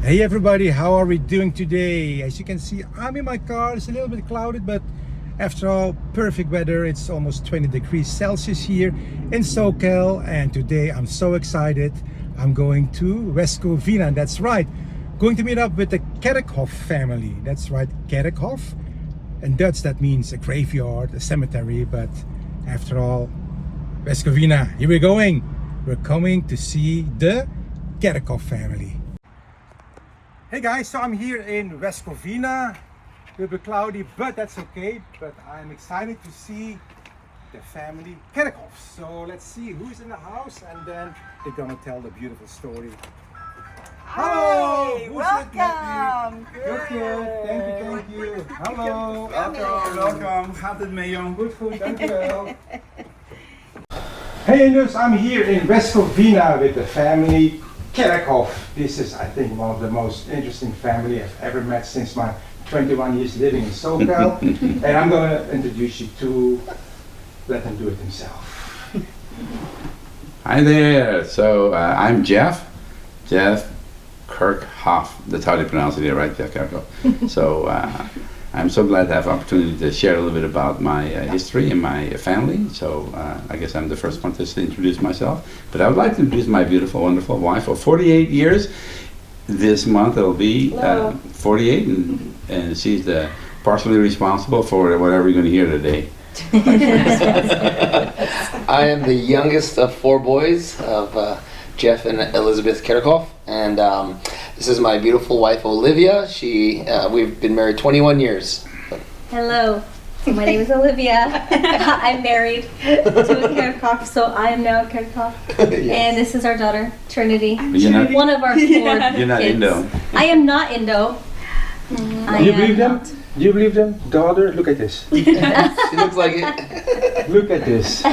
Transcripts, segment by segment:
Hey everybody, how are we doing today? As you can see, I'm in my car. It's a little bit clouded, but after all, perfect weather. It's almost 20 degrees Celsius here in SoCal, and today I'm so excited. I'm going to West Covina, and that's right, going to meet up with the Kerkhoff family. That's right, Kerkhoff. In Dutch that means a graveyard, a cemetery, but after all, West Covina, here we're going. We're coming to see the Kerkhoff family. Hey guys, so I'm here in West Covina. A little bit cloudy, but that's okay. But I'm excited to see the family Kerkhoffs. So let's see who's in the house, and then they're gonna tell the beautiful story. Hello! Hi, welcome! Good. Thank you. Hello! Welcome. Gaat het mee, jong? Goed, dankjewel. Hey Indus, I'm here in West Covina with the family Kerkhoff. This is, I think, one of the most interesting family I've ever met since my 21 years living in SoCal. And I'm going to introduce you to, let him do it himself. Hi there. So I'm Jeff Kerkhoff. That's how they pronounce it here, right? Jeff Kerkhoff. So I'm so glad to have the opportunity to share a little bit about my history and my family. So I guess I'm the first one to introduce myself. But I would like to introduce my beautiful, wonderful wife of 48 years. This month it'll be 48, and she's partially responsible for whatever you're going to hear today. I am the youngest of four boys of Jeff and Elizabeth Kerkhoff, and this is my beautiful wife Olivia. We've been married 21 years. Hello, so my name is Olivia. I'm married to a Kerkhoff, so I am now a Kerkhoff. Yes. And this is our daughter, Trinity. But you're not, One of our 4 you're not kids. Indo. I am not Indo. Do you believe them? Do you believe them? Daughter, look at this. She looks like it. Look at this.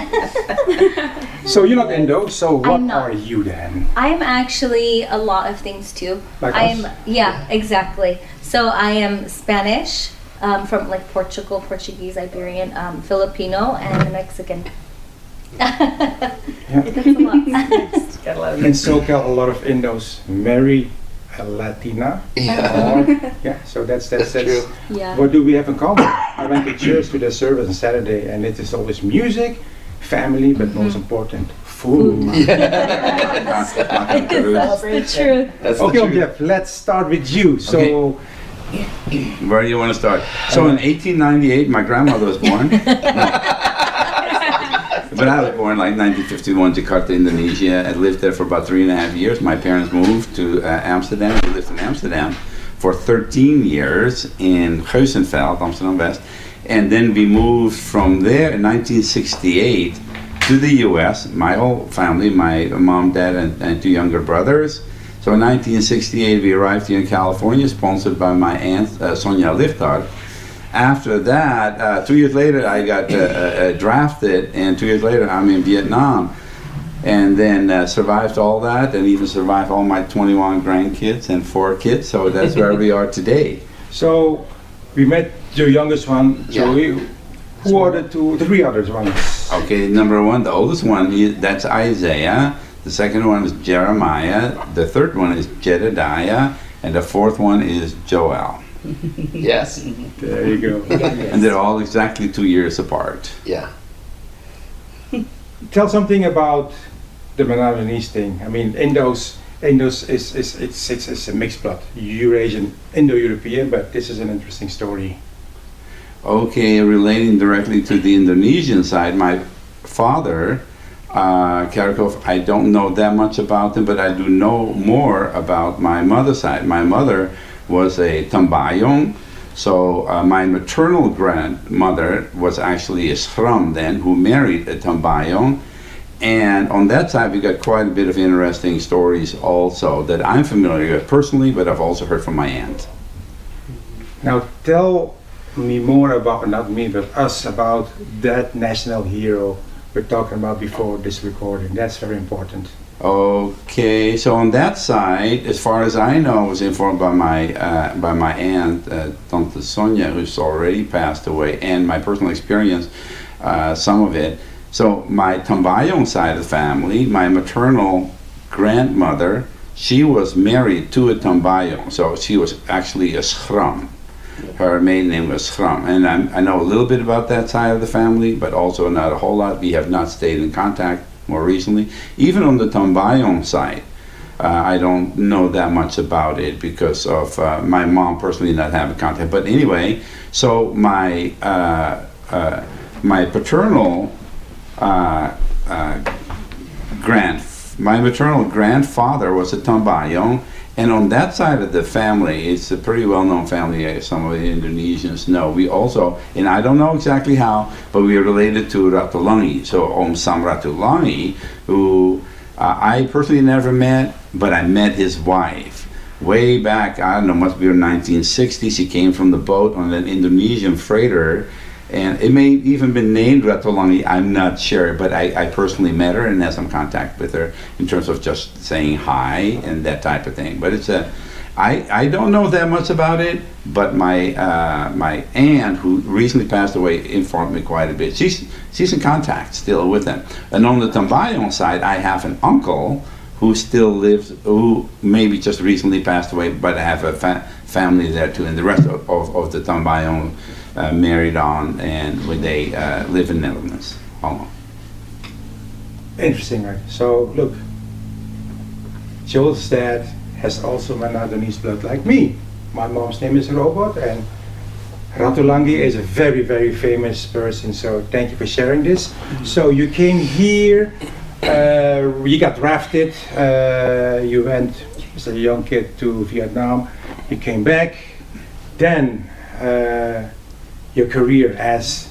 So you're not Indo, so what I'm not. are you then? I'm actually a lot of things too. Like I'm us? Yeah, exactly. So I am Spanish, from like Portugal, Portuguese, Iberian, Filipino, and Mexican. That's a lot. In SoCal, a lot of Indos marry a Latina. Yeah. So that's true. Yeah. What do we have in common? I went to church to the service on Saturday, and it is always music, family, but most important, food. That's the truth. That's the Okay, truth. Jeff, let's start with you. So, Where do you want to start? So in 1898, my grandmother was born. But I was born like 1951, Jakarta, Indonesia. I lived there for about 3.5 years. My parents moved to Amsterdam. We lived in Amsterdam for 13 years in Geuzenveld, Amsterdam West. And then we moved from there in 1968 to the US, my whole family, my mom, dad, and 2 younger brothers. So in 1968, we arrived here in California, sponsored by my aunt, Sonja Liftard. After that, 2 years later, I got drafted, and 2 years later, I'm in Vietnam. And then survived all that, and even survived all my 21 grandkids and 4 kids. So that's where we are today. so we met your youngest one. So Yeah. who are the 3 others ones? Okay, number 1, the oldest one, that's Isaiah. The second one is Jeremiah. The third one is Jedediah. And the fourth one is Joel. Yes. There you go. And they're all exactly 2 years apart. Yeah. Tell something about the Melanese thing. I mean, Indos it's a mixed blood, Eurasian, Indo-European, but this is an interesting story. Okay, relating directly to the Indonesian side, my father, Kerkhoff, I don't know that much about him, but I do know more about my mother's side. My mother was a Tambayong, so my maternal grandmother was actually a Schram then, who married a Tambayong. And on that side, we got quite a bit of interesting stories also that I'm familiar with personally, but I've also heard from my aunt. Now tell me more about, not me, but us, about that national hero we're talking about before this recording. That's very important. Okay, so on that side, as far as I know, I was informed by my aunt, Tante Sonja, who's already passed away, and my personal experience, some of it. So my Tambayong side of the family, my maternal grandmother she was married to a Tambayong, so she was actually a Schram. Her maiden name was Schram, and I know a little bit about that side of the family, but also not a whole lot. We have not stayed in contact more recently. Even on the Tambayong side, I don't know that much about it because of my mom personally not having contact. But anyway, so my paternal my maternal grandfather was a Tambayong, and on that side of the family, it's a pretty well-known family, as some of the Indonesians know. We also, and I don't know exactly how, but we are related to Ratulangi. So Om Sam Ratulangi, who I personally never met, but I met his wife. Way back, I don't know, must be in 1960s, she came from the boat on an Indonesian freighter, and it may even been named Ratulangi, I'm not sure, but I personally met her and had some contact with her in terms of just saying hi and that type of thing. But it's I don't know that much about it, but my aunt, who recently passed away, informed me quite a bit. She's in contact still with them. And on the Tambayong side, I have an uncle who still lives, who maybe just recently passed away, but I have a family there too, and the rest of the Tambayong married on, and they live in Netherlands. Interesting, right? So look, Joel's dad has also Manadonese blood like me. My mom's name is Robot, and Ratulangi is a very, very famous person, so thank you for sharing this. So you came here, you got drafted, you went as a young kid to Vietnam, you came back, then your career as...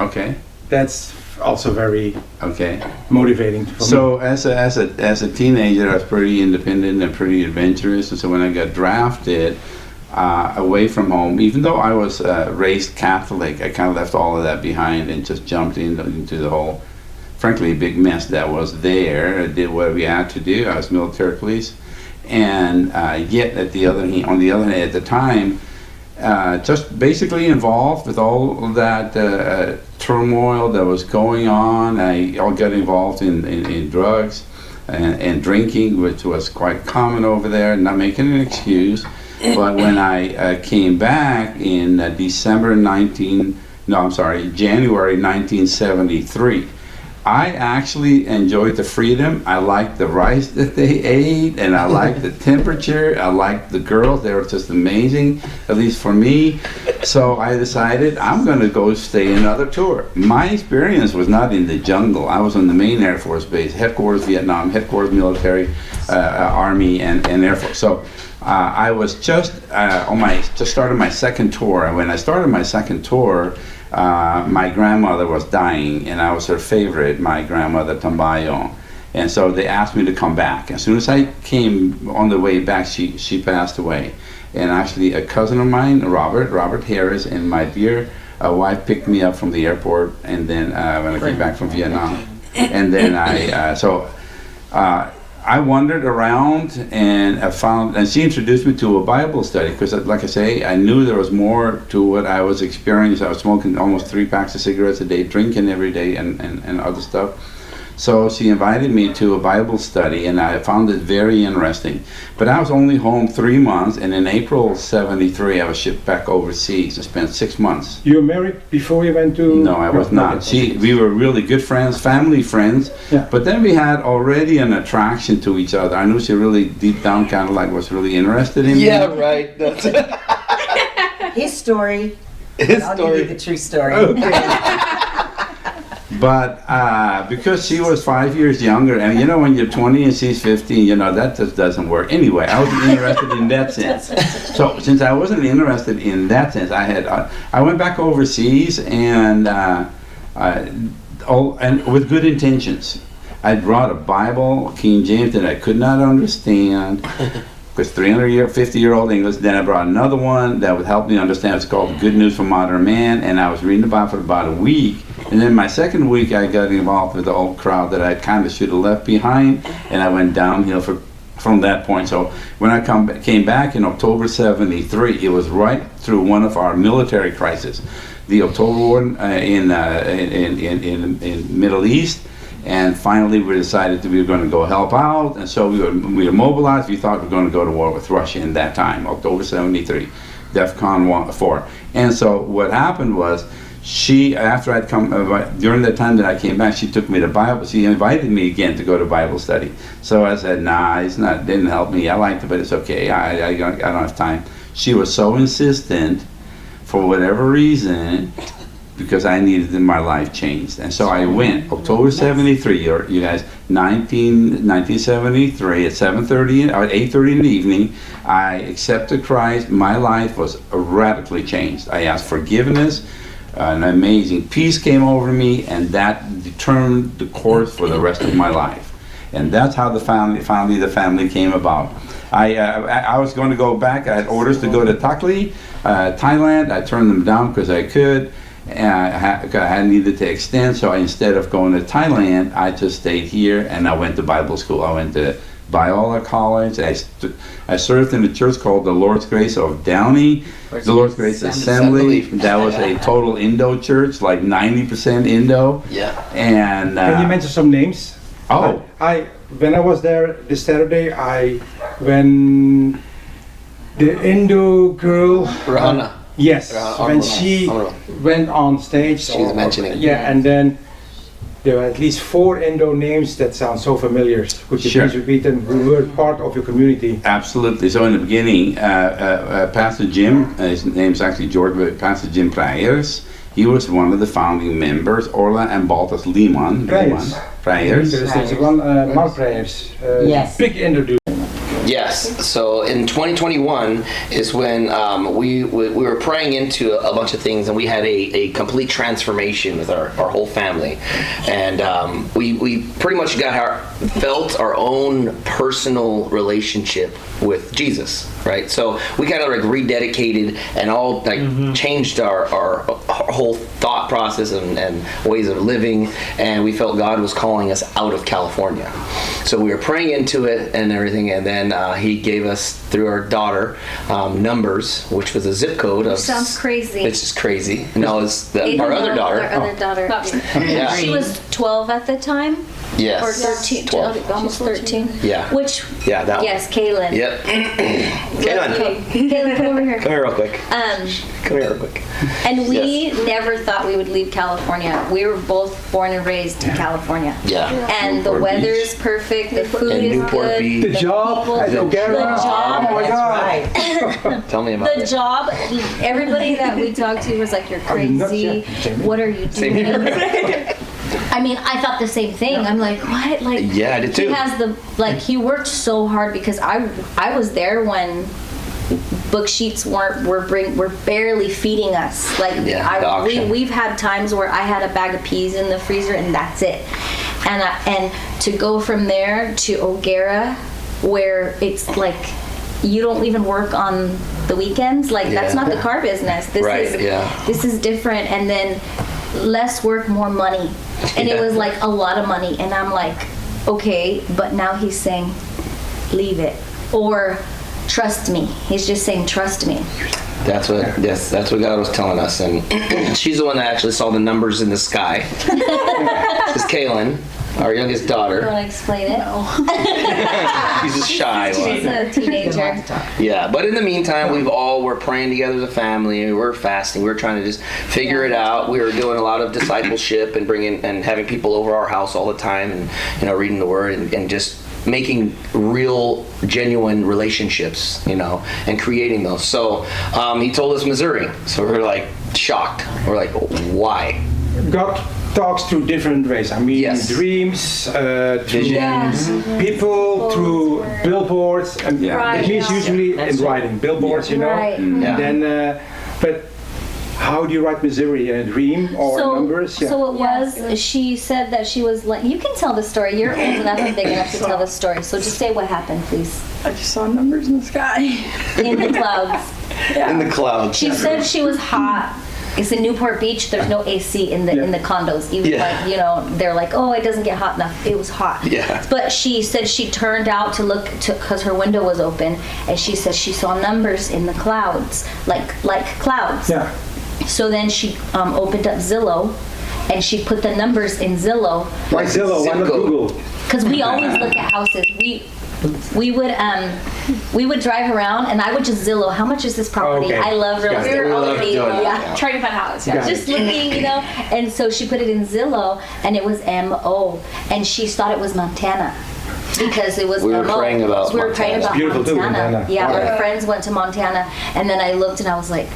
Okay. That's also very okay motivating for me. So as a teenager, I was pretty independent and pretty adventurous, and so when I got drafted away from home, even though I was raised Catholic, I kind of left all of that behind and just jumped into the whole, frankly, big mess that was there. I did what we had to do. I was military police, and yet on the other hand, at the time, just basically involved with all of that turmoil that was going on. I got involved in drugs and drinking, which was quite common over there, not making an excuse. But when I came back in January 1973, I actually enjoyed the freedom. I liked the rice that they ate, and I liked the temperature. I liked the girls. They were just amazing, at least for me. So I decided I'm going to go stay another tour. My experience was not in the jungle. I was on the main Air Force base, headquarters Vietnam, headquarters military, Army, and Air Force. So I was just started my second tour. And when I started my second tour, my grandmother was dying, and I was her favorite, my grandmother Tambayong. And so they asked me to come back. As soon as I came on the way back, she passed away. And actually a cousin of mine, Robert Harris, and my dear wife picked me up from the airport, and then when I came back from Vietnam. And then I wandered around, and I found, and she introduced me to a Bible study, because like I say, I knew there was more to what I was experiencing. I was smoking almost 3 packs of cigarettes a day, drinking every day, and other stuff. So she invited me to a Bible study, and I found it very interesting. But I was only home 3 months, and in April '73, I was shipped back overseas. I spent 6 months. You were married before you went to... No, I was not. We were really good friends, family friends. Yeah. But then we had already an attraction to each other. I knew she really, deep down, kind of like was really interested in me. Yeah, right. That's His story. his I'll give story. you the true story. Okay. But because she was 5 years younger, and you know, when you're 20 and she's 15, you know, that just doesn't work. Anyway, I wasn't interested in that sense. So since I wasn't interested in that sense, I went back overseas, and with good intentions. I brought a Bible, King James, that I could not understand, because 350-year-old English. Then I brought another one that would help me understand. It's called Good News for Modern Man, and I was reading the Bible for about a week. And then my second week, I got involved with the old crowd that I kind of should have left behind, and I went downhill from that point. So when I came back in October '73, it was right through one of our military crises, the October War in Middle East. And finally, we decided that we were going to go help out, and so we were mobilized. We thought we were going to go to war with Russia in that time, October 73, DEFCON 4. And so what happened was, after I'd come, during the time that I came back, she took me to Bible. She invited me again to go to Bible study. So I said, nah, didn't help me. I liked it, but it's okay. I don't have time. She was so insistent, for whatever reason, because I needed my life changed. And so I went, October 73, you guys, 1973 at 7:30 or 8:30 in the evening, I accepted Christ. My life was radically changed. I asked forgiveness. An amazing peace came over me, and that determined the course for the rest of my life. And that's how the family came about. I was going to go back. I had orders to go to Takli, Thailand. I turned them down because I could. And I needed to extend, so instead of going to Thailand, I just stayed here and I went to Bible school. I went to Biola College. I served in a church called the Lord's Grace of Downey, the Lord's Grace Assembly. That was a total Indo church, like 90% Indo. Yeah. And Can you mention some names? Oh, When I was there this Saturday, when the Indo girl, Rahana. yes, Rahana when Amrullah. she went on stage, She's mentioning it. yeah, and then there were at least 4 Indo names that sound so familiar. Could you Sure. please repeat them? Who were part of your community? absolutely. So in the beginning, Pastor Jim, his name's actually George, but Pastor Jim Prayers, he was one of the founding members. Orla and Baltas Liman. Prayers. Prayers. There's one, Mark Prayers. Yes. Big Indo dude. Yes. So in 2021 is when we were praying into a bunch of things, and we had a complete transformation with our whole family, and we pretty much felt our own personal relationship with Jesus, right? So we kind of like rededicated and all like changed our whole thought process and ways of living, and we felt God was calling us out of California. So we were praying into it and everything, and then he gave us, through our daughter, numbers, which was a zip code of... Sounds crazy. It's just crazy. No, it's our other daughter. Our other daughter. Yeah. She was 12 at the time. Yes. Or 13, 12. almost 13. Yeah. Which, Yeah, that one. yes, Kaylin. Yep. Kaylin, Kaylin, come over here. come here real quick. Come here real quick. And we never thought we would leave California. We were both born and raised in California. Yeah. And the Newport weather's perfect, the food And is Newport good. Beach. The job people- at O'Gara. The job. Oh my That's God. right. Tell me about The it. job, everybody that we talked to was like, you're crazy. What are you Same doing? here. I mean, I thought the same thing. I'm like, what? Like, Yeah, I did too. He has he worked so hard because I was there when book sheets were barely feeding us. Like, Yeah, the auction. we've had times where I had a bag of peas in the freezer and that's it. And to go from there to O'Gara, where it's like you don't even work on the weekends. Like, that's Yeah. not the car business. This Right, is yeah. this is different. And then less work, more money. And it Yeah. was like a lot of money. And I'm like, okay, but now he's saying, leave it. Or trust me. He's just saying, trust me. That's what God was telling us, and she's the one that actually saw the numbers in the sky. This is Kaylin, our youngest You daughter. want to explain it? She's a shy She's one. a teenager. Yeah, but in the meantime, we're praying together as a family. We were fasting. We were trying to just figure it out. We were doing a lot of discipleship and bringing and having people over our house all the time, and reading the Word and just making real, genuine relationships, and creating those. So he told us Missouri. So we're like shocked. We're like, why? God talks through different ways. I mean, Yes. dreams, through Visions. people, through billboards, and Yeah. Right. at least usually in writing. Billboards, Right. And Yeah. then, but how do you write Missouri? A dream or numbers? Yeah. So it was, she said that she was like, you can tell the story. You're old enough and big enough to tell the story. So just say what happened, please. I just saw numbers in the sky. In the clouds. In the clouds. She said she was hot. It's in Newport Beach. There's no AC in the condos. Even Yeah. they're like, oh, it doesn't get hot enough. It was hot. Yeah. But she said she turned out to look because her window was open, and she said she saw numbers in the clouds, like clouds. Yeah. So then she opened up Zillow, and she put the numbers in Zillow. Why Zillow? Why not Google? Because we always look at houses. We would drive around, and I would just Zillow. How much is this property? Okay. I love real Got it. estate. We love doing that. Yeah. Trying to find a house. Yeah. Got it. Just looking, And so she put it in Zillow, and it was M.O. And she thought it was Montana. Because it was We were MO. praying about We were praying Montana. about Beautiful too, Montana. Montana. Yeah, Yeah. our friends went to Montana, and then I looked and I was like,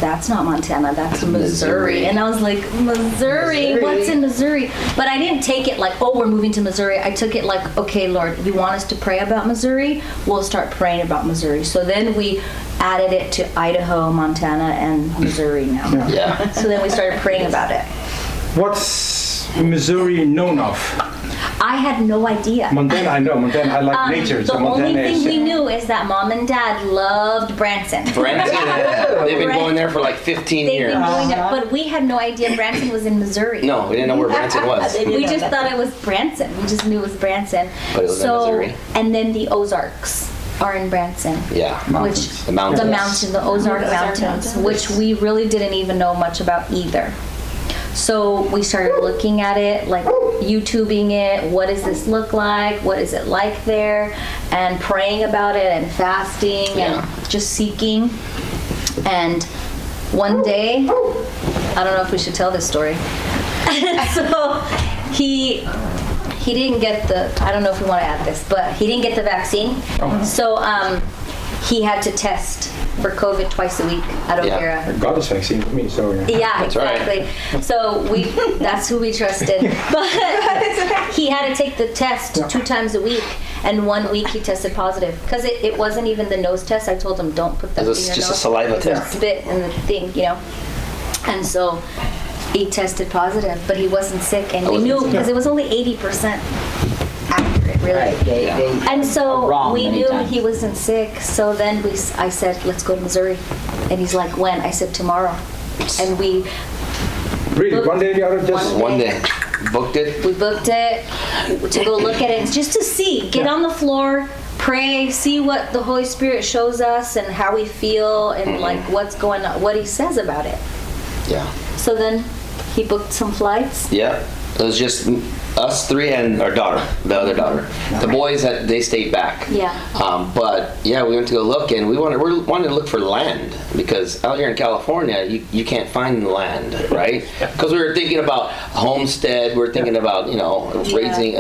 that's not Montana, that's Missouri. And I was like, Missouri, what's in Missouri? But I didn't take it like, oh, we're moving to Missouri. I took it like, okay, Lord, you want us to pray about Missouri? We'll start praying about Missouri. So then we added it to Idaho, Montana, and Missouri now. Yeah. So then we started praying about it. What's Missouri known of? I had no idea. Montana, I know. Montana, I like nature. The So Montana only thing is. we knew is that Mom and Dad loved Branson. Branson, they've been going there for like 15 They've years. been doing it, but we had no idea Branson was in Missouri. No, we didn't know where Branson was. We just thought it was Branson. We just knew it was Branson. But it was in Missouri. And then the Ozarks are in Branson. Yeah. Which The mountains. the Ozark Mountains, which we really didn't even know much about either. So we started looking at it, like YouTubing it. What does this look like? What is it like there? And praying about it and fasting Yeah. and just seeking. And one day, I don't know if we should tell this story. So he didn't get I don't know if we want to add this, but he didn't get the vaccine. So he had to test for COVID twice a week at O'Hara. I got this vaccine for me, so yeah. Yeah, That's right. exactly. So that's who we trusted. But he had to take the test 2 times a week, and 1 week he tested positive because it wasn't even the nose test. I told him don't put that in your It's nose. just a saliva test. Spit in the thing, And so he tested positive, but he wasn't sick, and we knew because it was only 80% accurate, really. Right, they And so wrong we many knew times. he wasn't sick. So then I said, let's go to Missouri. And he's like, when? I said, tomorrow. And we Really, one day or the other, just. One day. Booked it. we booked it to go look at it just to see, get on the floor, pray, see what the Holy Spirit shows us and how we feel and like what's going on, what he says about it. Yeah. So then he booked some flights. Yeah. It was just us 3 and our daughter, the other daughter. The boys, they stayed back. Yeah. But yeah, we went to go look, and we wanted to look for land because out here in California, you can't find land, right? Because we were thinking about Homestead, we were thinking about raising,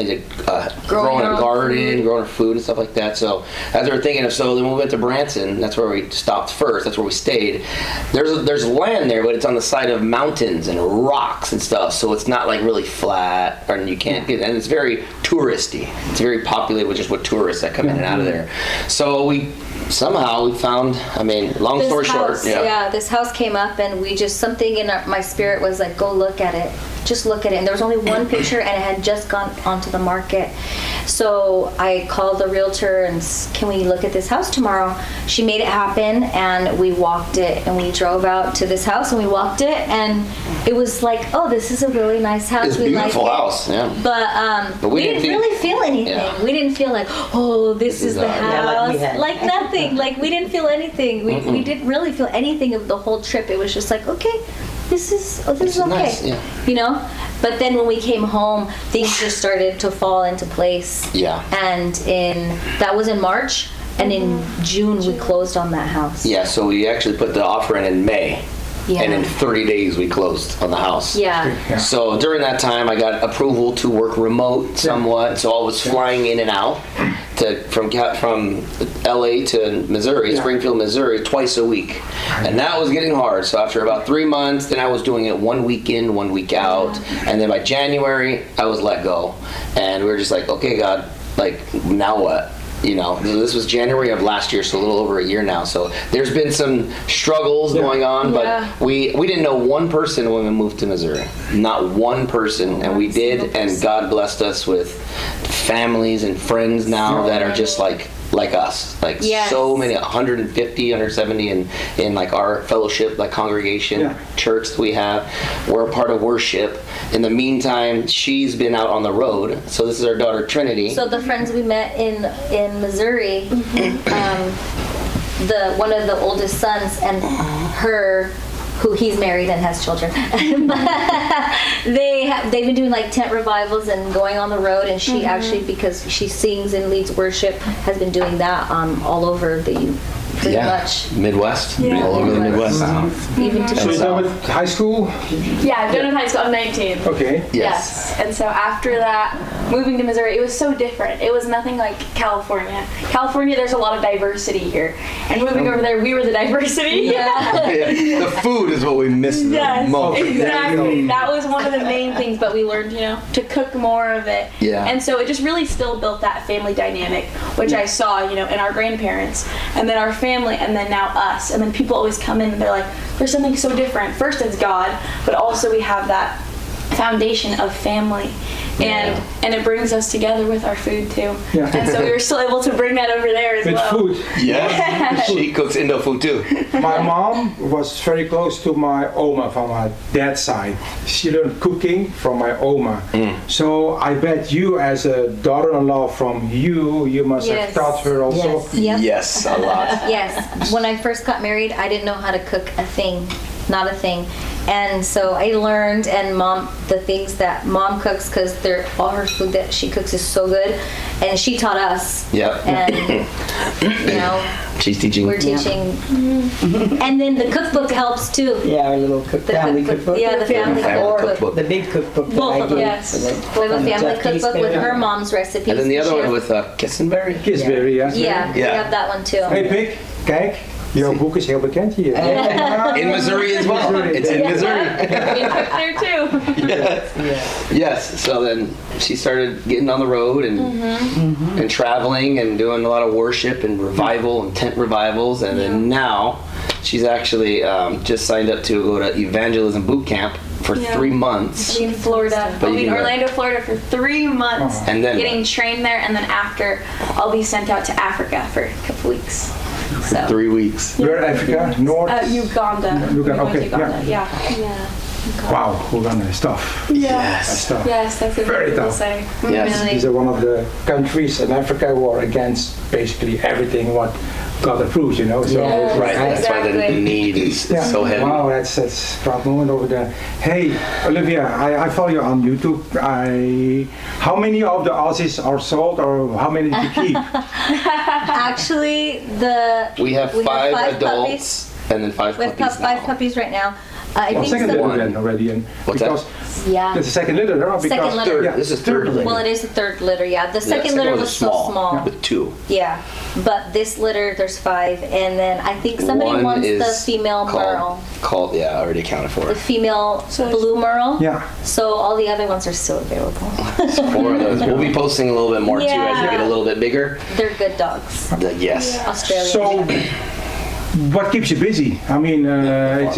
growing a garden, growing our food and stuff like that. So as we were thinking of, so then we went to Branson. That's where we stopped first. That's where we stayed. There's land there, but it's on the side of mountains and rocks and stuff. So it's not like really flat, and you can't get. And it's very touristy. It's very populated with tourists that come in and out of there. So we found. I mean, long story short, this house came up, and we just something in my spirit was like, go look at it. Just look at it. And there was only one picture, and it had just gone onto the market. So I called the realtor and can we look at this house tomorrow? She made it happen, and we walked it, and we drove out to this house, and we walked it, and it was like, oh, this is a really nice house. It's a we beautiful like it. house, yeah. But we didn't really feel anything. Yeah. We didn't feel like, oh, this is the our- Yeah, like house. we had. Like nothing. Like we didn't feel anything. We didn't really feel anything of the whole trip. It was just like, okay, this is okay. nice, yeah. But then when we came home, things just started to fall into place. Yeah. And that was in March, and in June we closed on that house. Yeah, so we actually put the offer in May. Yeah. And in 30 days we closed on the house. Yeah. So during that time I got approval to work remote somewhat. So I was flying in and out from LA to Missouri, Springfield, Missouri, twice a week. And that was getting hard. So after about 3 months, then I was doing it 1 week in, 1 week out. And then by January I was let go. And we were just like, okay, God, like now what? This was January of last year, so a little over a year now. So there's been some struggles going on, but we didn't know one person when we moved to Missouri. Not one person, and we did, and God blessed us with families and friends now that are just like us, like so many, 150, 170 in like our fellowship, like congregation, church that we have. We're a part of worship. In the meantime, she's been out on the road. So this is our daughter Trinity. So the friends we met in Missouri, one of the oldest sons and her who he's married and has children. They've been doing like tent revivals and going on the road, and she actually, because she sings and leads worship, has been doing that all over the pretty much. Midwest, Yeah. all over the Midwest. Even to So you're done with high school? Yeah, I've done with high school. I'm 19. Okay. Yes. And so after that, moving to Missouri, it was so different. It was nothing like California. California, there's a lot of diversity here. And moving over there, we were the diversity. Yeah. Yeah. The food is what we missed the Yes, most. exactly. That was one of the main things, but we learned, to cook more of it. Yeah. And so it just really still built that family dynamic, which I saw, in our grandparents, and then our family, and then now us. And then people always come in and they're like, there's something so different. First it's God, but also we have that foundation of family. And it brings us together with our food too. Yeah. And so we were still able to bring that over there as With well. food. Yes. She cooks Indo food too. My mom was very close to my Oma from my dad's side. She learned cooking from my Oma. So I bet you, as a daughter-in-law from you must have Yes. taught her also. Yes. Yep. Yes, a lot. Yes. When I first got married, I didn't know how to cook a thing, not a thing. And so I learned, and the things that mom cooks, because all her food that she cooks is so good, and she taught us. Yep. And She's teaching. we're teaching. And then the cookbook helps too. Yeah, our little family cookbook. Yeah, the family Family cookbook. cookbook. The big cookbook that Both I of them. did. Yes. We have a family Jeff cookbook with Casey. her mom's recipes. And then the other She one has- with Kissenberry. Kisberry, yeah. Yeah, we Yeah. have that one too. Hey Pik, kijk, jouw boek is heel bekend hier. In Missouri as well. It's in Missouri. We cook there too. Yes. So then she started getting on the road and traveling and doing a lot of worship and revival and tent revivals. And then now she's actually just signed up to go to evangelism boot camp for Yeah. 3 months. I'll be in Florida. But I'll be in you can- Orlando, Florida for 3 months. And then getting trained there, and then after, I'll be sent out to Africa for a couple weeks. So 3 weeks. Where Africa? North? Uganda. We're going okay, to Uganda. yeah. Yeah. Wow, Uganda is tough. Yes. That's tough. Yes, that's what Very people tough. say. Yes. These are one of the countries in Africa who are against basically everything what God approves, So Yeah. Right. That's why the Exactly. need is so heavy. Wow, that's a proud moment over there. Hey, Olivia, I follow you on YouTube. How many of the Aussies are sold, or how many did you keep? Actually, We have 5 puppies. adults and then 5 We have puppies five now. puppies right now. I Well, think second some, litter then already, and What's that? because yeah. it's a second litter, no? Because Second litter. Yeah, This is third litter. Well, it is the third litter, yeah. The second litter was so small. with 2. Yeah, but this litter, there's 5, and then I think somebody One wants is the female merle, Called, yeah, I already accounted for the it. female blue merle. Yeah. So all the other ones are still available. 4 of those. We'll be posting a little bit more too as they Yeah. get a little bit bigger. They're good dogs. Yes. Australian. So, what keeps you busy? I mean, is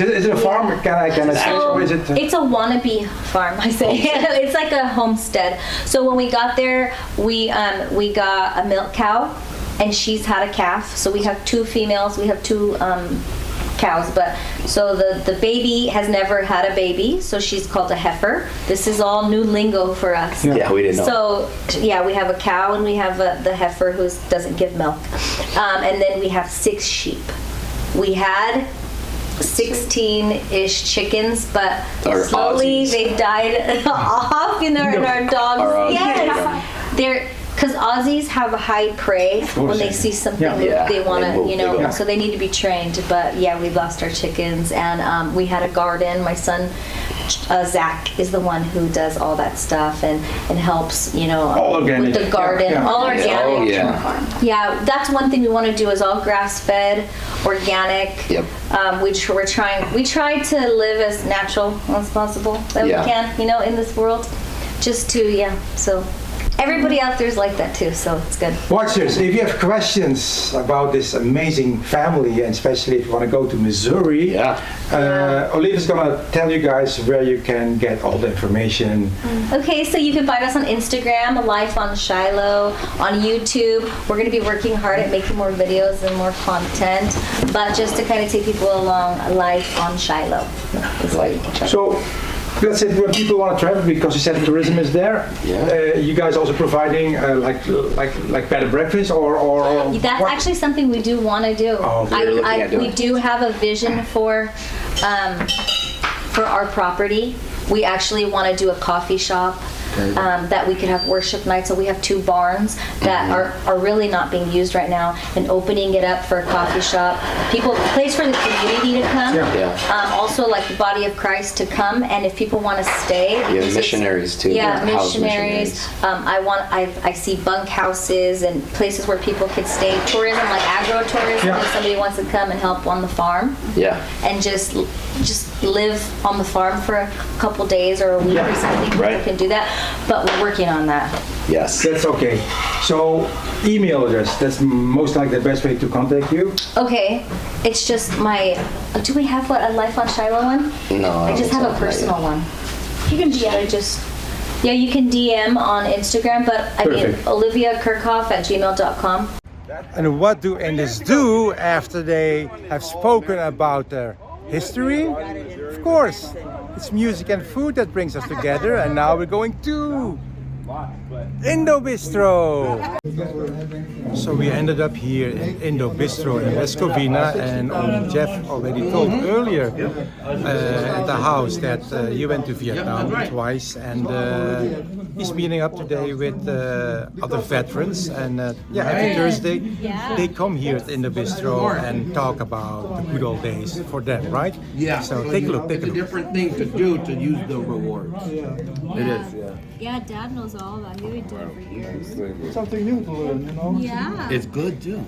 it a farm? Can I say, or is it? It's a wannabe farm, I say. It's like a homestead. So when we got there, we got a milk cow, and she's had a calf. So we have 2 females. We have 2 cows, but so the baby has never had a baby, so she's called a heifer. This is all new lingo for us. Yeah, we didn't know. So yeah, we have a cow and we have the heifer who doesn't give milk, and then we have 6 sheep. We had 16-ish chickens, but Our slowly Aussies. they've died off in our dogs. Our Aussies. Yes, they're because Aussies have a high prey when they see something Yeah. they want They move, to, they go. so they need to be trained. But yeah, we lost our chickens, and we had a garden. My son Zach is the one who does all that stuff and helps, All organic. with the garden, Yeah, yeah. all organic. Oh, yeah. Yeah, that's one thing we want to do is all grass-fed, organic. Yep. We try to live as natural as possible that Yeah. we can, in this world. Just to, so everybody out there is like that too, so it's good. Watchers, if you have questions about this amazing family, and especially if you want to go to Missouri, Olivia's gonna tell you guys where you can get all the information. Okay, so you can find us on Instagram, Life on Shiloh, on YouTube. We're going to be working hard at making more videos and more content, but just to kind of take people along, Life on Shiloh is what you can try. So, That's it. When people want to travel, because you said tourism is there. Yeah. You guys also providing like bed and breakfast or That's what? actually something we do want to do. Oh, we're looking at doing we it. do have a vision for our property. We actually want to do a coffee shop. That we could have worship nights. So we have 2 barns that are really not being used right now, and opening it up for a coffee shop. Place for the community to come. Yeah. Also like the body of Christ to come, and if people want to stay. Yeah, because it's- missionaries too. Yeah, House missionaries. I see bunk houses and places where people could stay. Tourism, like agro-tourism, Yeah. if somebody wants to come and help on the farm Yeah. and just live on the farm for a couple days or a week or something. People Right. can do that, but we're working on that. Yes. That's okay. So email address. That's most likely the best way to contact you. Okay, it's just my. Do we have a Life on Shiloh one? No. I just have a personal one. You can Yeah, yeah, you can DM on Instagram, but I mean Perfect. Olivia Kerkhoff at gmail.com. And what do Indus do after they have spoken about their history? Of course, it's music and food that brings us together, and now we're going to Indo Bistro. So we ended up here in Indo Bistro in West Covina, and Jeff already told earlier at the house that you went to Vietnam twice, and he's meeting up today with other veterans, and every Thursday they come here at Indo Bistro and talk about the good old days for them, right? Yeah. So take a look, take a It's a look. different thing to do to use the rewards. It is, yeah. Yeah, Dad knows all about it. We've been doing it for years. Something new to learn, you know? Yeah. It's good too.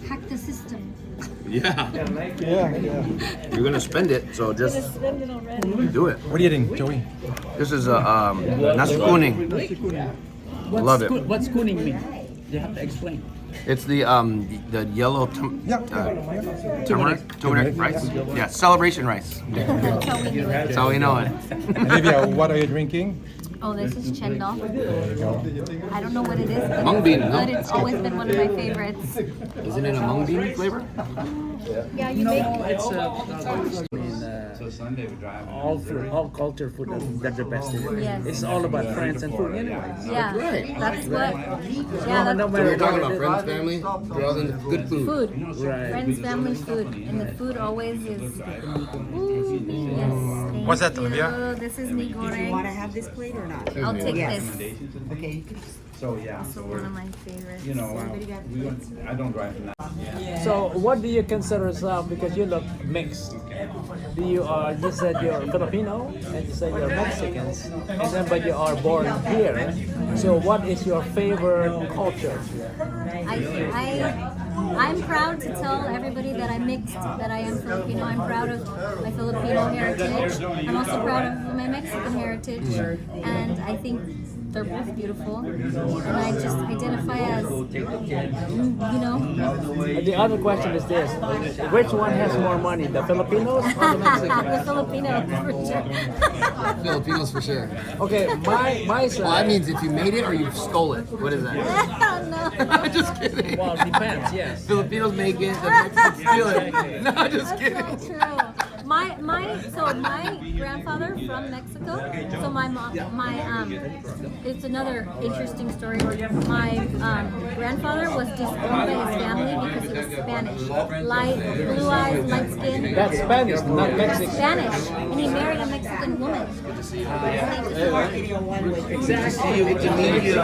Hack the system. Yeah. Yeah. You're gonna spend it, so just do it. What do you think, Joey? This is a nasi kuning. Love it. What's kuning mean? You have to explain. It's the yellow turmeric rice. Yeah, celebration rice. That's how we know it. Olivia, what are you drinking? Oh, this is chendol. I don't know what it is, but Mung bean, it's no? good. It's always been one of my favorites. Isn't it a mung bean flavor? Yeah, you make It's So Sunday we drive. all culture food that's the best. Yes. It's all about friends and food anyway. yeah. right. That's what. Yeah, No that's matter We're talking what about it friends, family, we're all in good food. food. Right. Friends, family, food, and the food always is. Ooh, yes. What's that, Thank Olivia? you. This is me goreng. Want to have this plate or not? I'll take Yes. this. Okay. So yeah, Also one of my favorites. I don't drive now. So, what do you consider yourself? Because you look mixed. Do you you said you're Filipino and you said you're Mexicans, and then but you are born here. So, what is your favorite culture? I'm proud to tell everybody that I'm mixed, that I am Filipino. I'm proud of my Filipino heritage. I'm also proud of my Mexican heritage. And I think they're both beautiful. And I just identify as, The other question is this: which one has more money, the Filipinos or the Mexicans? the Filipino for sure. Filipinos for sure. Okay, my side. Well, that means if you made it or you stole it. What is that? no. Just kidding. Well, depends. Yes. Filipinos make it, the Mexicans steal it. No, just kidding. So true. My grandfather from Mexico. So my mom, it's another interesting story. My grandfather was disowned by his family because he was Spanish, light, blue eyes, light skin. That's Spanish, not Mexican. Spanish, and he married a Mexican woman. Exactly. Good to meet you.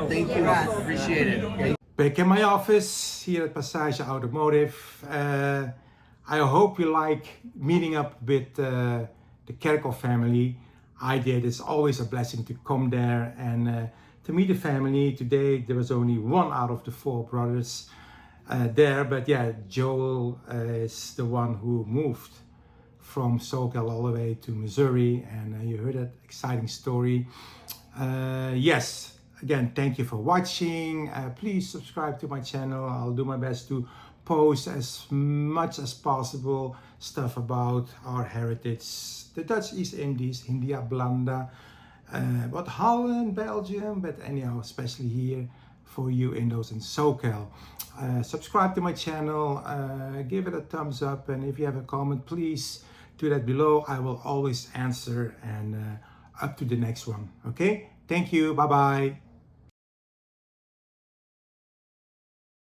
Thank you. Appreciate it. Back in my office here at Passage Automotive. I hope you like meeting up with the Kerkhoffs family. I did. It's always a blessing to come there and to meet the family. Today there was only one out of the 4 brothers there, but yeah, Joel is the one who moved from SoCal all the way to Missouri, and you heard that exciting story. Yes, again, thank you for watching. Please subscribe to my channel. I'll do my best to post as much as possible stuff about our heritage, the Dutch East Indies, Hindia Blanda, about Holland, Belgium, but anyhow, especially here for you Indos in SoCal. Subscribe to my channel, give it a thumbs up, and if you have a comment, please do that below. I will always answer and up to the next one. Okay, thank you. Bye bye.